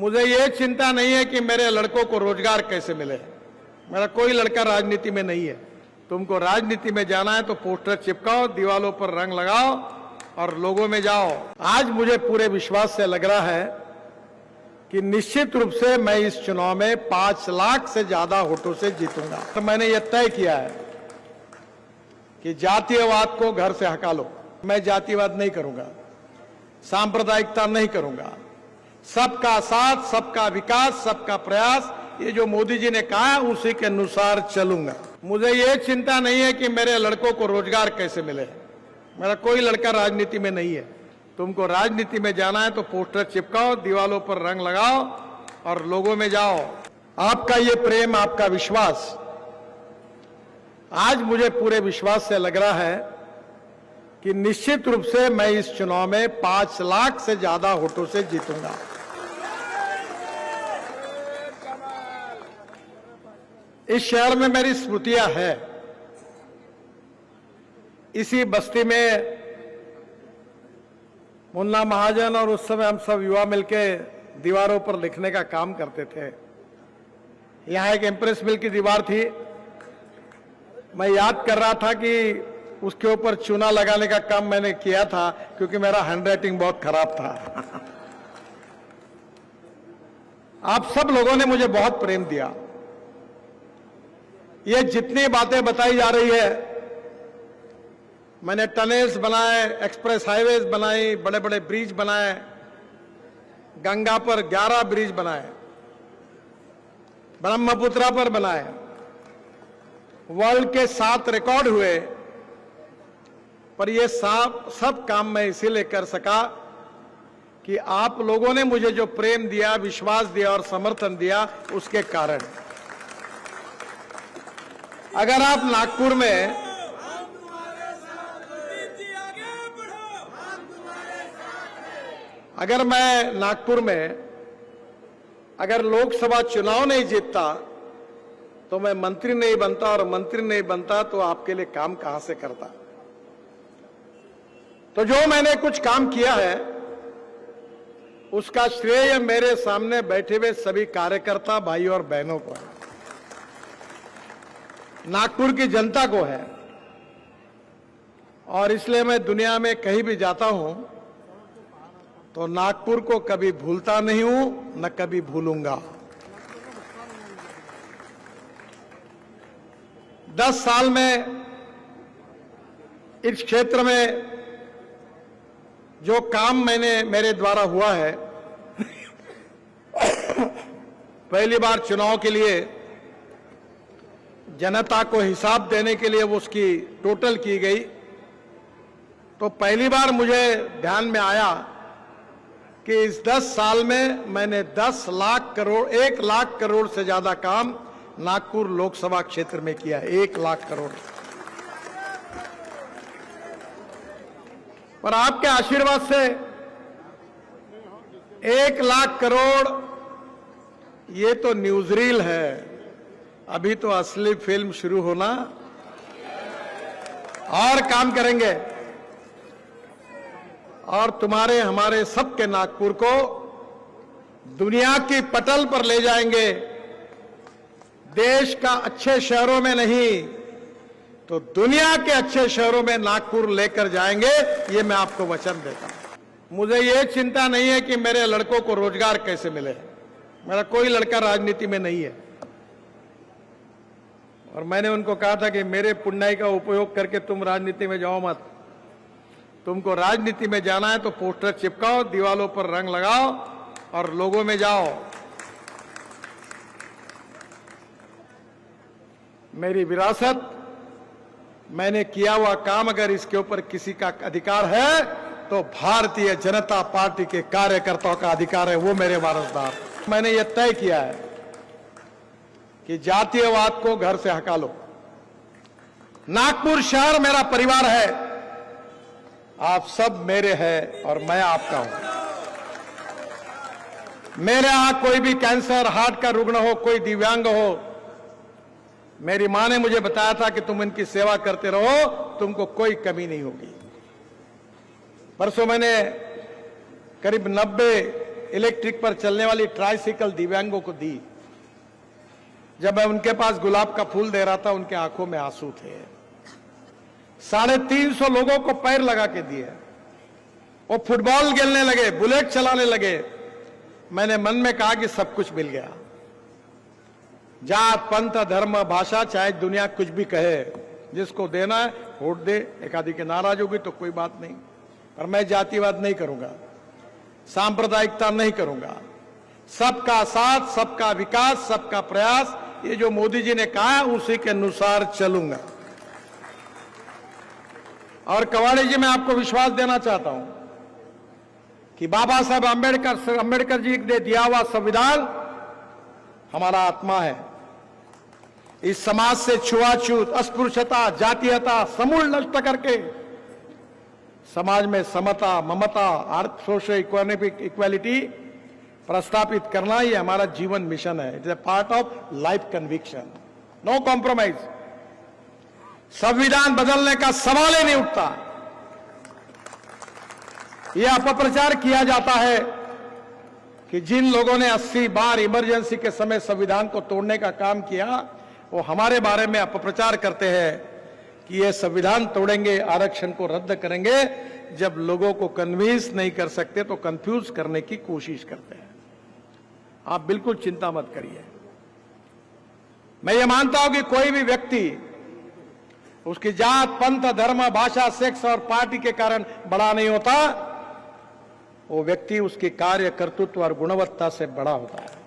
मुझे ये चिंता नहीं है कि मेरे लड़कों को रोजगार कैसे मिले। मेरा कोई लड़का राजनीति में नहीं है। तुमको राजनीति में जाना है तो पोस्टर चिपकाओ, दीवालों पर रंग लगाओ और लोगों में जाओ। आज मुझे पूरे विश्वास से लग रहा है कि निश्चित रूप से मैं इस चुनाव में 5 लाख से ज्यादा वोटों से जीतूंगा। तो मैंने यह तय किया है कि जातीयवाद को घर से हटा लो। मैं जातिवाद नहीं करूंगा, सांप्रदायिकता नहीं करूंगा। सबका साथ, सबका विकास, सबका प्रयास, ये जो मोदी जी ने कहा है उसी के अनुसार चलूंगा। मुझे ये चिंता नहीं है कि मेरे लड़कों को रोजगार कैसे मिले। मेरा कोई लड़का राजनीति में नहीं है। तुमको राजनीति में जाना है तो पोस्टर चिपकाओ, दीवालों पर रंग लगाओ और लोगों में जाओ। आपका ये प्रेम, आपका विश्वास, आज मुझे पूरे विश्वास से लग रहा है कि निश्चित रूप से मैं इस चुनाव में 5 लाख से ज्यादा वोटों से जीतूंगा। इस शहर में मेरी स्मृतियां हैं। इसी बस्ती में मुन्ना महाजन और उस समय हम सब युवा मिलके दीवारों पर लिखने का काम करते थे। यहां एक इम्प्रेस मिल की दीवार थी। मैं याद कर रहा था कि उसके ऊपर चूना लगाने का काम मैंने किया था क्योंकि मेरा हैंडराइटिंग बहुत खराब था। आप सब लोगों ने मुझे बहुत प्रेम दिया। ये जितनी बातें बताई जा रही है, मैंने टनल्स बनाए, एक्सप्रेस हाईवेज बनाई, बड़े बड़े ब्रिज बनाए, गंगा पर 11 ब्रिज बनाए, ब्रह्मपुत्रा पर बनाए, वर्ल्ड के 7 रिकॉर्ड हुए। पर ये सब काम मैं इसीलिए कर सका कि आप लोगों ने मुझे जो प्रेम दिया, विश्वास दिया और समर्थन दिया, उसके कारण। अगर आप नागपुर में, अगर मैं नागपुर में अगर लोकसभा चुनाव नहीं जीतता तो मैं मंत्री नहीं बनता, और मंत्री नहीं बनता तो आपके लिए काम कहां से करता। तो जो मैंने कुछ काम किया है उसका श्रेय मेरे सामने बैठे हुए सभी कार्यकर्ता भाई और बहनों को है, नागपुर की जनता को है। और इसलिए मैं दुनिया में कहीं भी जाता हूं तो नागपुर को कभी भूलता नहीं हूं, न कभी भूलूंगा। 10 साल में इस क्षेत्र में जो काम मेरे द्वारा हुआ है, पहली बार चुनाव के लिए जनता को हिसाब देने के लिए वो उसकी टोटल की गई, तो पहली बार मुझे ध्यान में आया कि इस 10 साल में मैंने 10 लाख करोड़, 1 लाख करोड़ से ज्यादा काम नागपुर लोकसभा क्षेत्र में किया। 1 लाख करोड़। पर आपके आशीर्वाद से 1 लाख करोड़ ये तो न्यूज़रील है, अभी तो असली फिल्म शुरू होना, और काम करेंगे और तुम्हारे हमारे सबके नागपुर को दुनिया की पटल पर ले जाएंगे। देश का अच्छे शहरों में नहीं तो दुनिया के अच्छे शहरों में नागपुर लेकर जाएंगे, ये मैं आपको वचन देता हूं। मुझे ये चिंता नहीं है कि मेरे लड़कों को रोजगार कैसे मिले। मेरा कोई लड़का राजनीति में नहीं है। और मैंने उनको कहा था कि मेरे पुण्याई का उपयोग करके तुम राजनीति में जाओ मत। तुमको राजनीति में जाना है तो पोस्टर चिपकाओ, दीवालों पर रंग लगाओ और लोगों में जाओ। मेरी विरासत, मैंने किया हुआ काम, अगर इसके ऊपर किसी का अधिकार है तो भारतीय जनता पार्टी के कार्यकर्ताओं का अधिकार है, वो मेरे वारसदार। मैंने ये तय किया है कि जातीयवाद को घर से हटा लो। नागपुर शहर मेरा परिवार है, आप सब मेरे हैं और मैं आपका हूं। मेरे यहां कोई भी कैंसर, हार्ट का रुग्ण हो, कोई दिव्यांग हो, मेरी मां ने मुझे बताया था कि तुम इनकी सेवा करते रहो, तुमको कोई कमी नहीं होगी। परसों मैंने करीब 90 इलेक्ट्रिक पर चलने वाली ट्राइसिकल दिव्यांगों को दी। जब मैं उनके पास गुलाब का फूल दे रहा था, उनके आंखों में आंसू थे। 350 लोगों को पैर लगा के दिए। वो फुटबॉल खेलने लगे, बुलेट चलाने लगे। मैंने मन में कहा कि सब कुछ मिल गया। जात, पंथ, धर्म, भाषा, चाहे दुनिया कुछ भी कहे, जिसको देना है वोट दे। एक आदि के नाराज होगी तो कोई बात नहीं, पर मैं जातिवाद नहीं करूंगा, सांप्रदायिकता नहीं करूंगा। सबका साथ, सबका विकास, सबका प्रयास, ये जो मोदी जी ने कहा है उसी के अनुसार चलूंगा। और कवाड़ी जी, मैं आपको विश्वास देना चाहता हूं कि बाबा साहब अंबेडकर जी ने दिया हुआ संविधान हमारा आत्मा है। इस समाज से छुआछूत, अस्पृश्यता, जातीयता समूल नष्ट करके समाज में समता, ममता, सोशल इक्वालिटी प्रस्तापित करना ही हमारा जीवन मिशन है। It is a part of life conviction, no compromise. संविधान बदलने का सवाल ही नहीं उठता। यह अपप्रचार किया जाता है कि जिन लोगों ने 80 बार इमरजेंसी के समय संविधान को तोड़ने का काम किया, वो हमारे बारे में अपप्रचार करते हैं कि ये संविधान तोड़ेंगे, आरक्षण को रद्द करेंगे। जब लोगों को कन्विंस नहीं कर सकते तो कंफ्यूज करने की कोशिश करते हैं। आप बिल्कुल चिंता मत करिए। मैं ये मानता हूं कि कोई भी व्यक्ति उसकी जात, पंथ, धर्म, भाषा, सेक्स और पार्टी के कारण बड़ा नहीं होता। वो व्यक्ति उसकी कार्य, कर्तृत्व और गुणवत्ता से बड़ा होता है।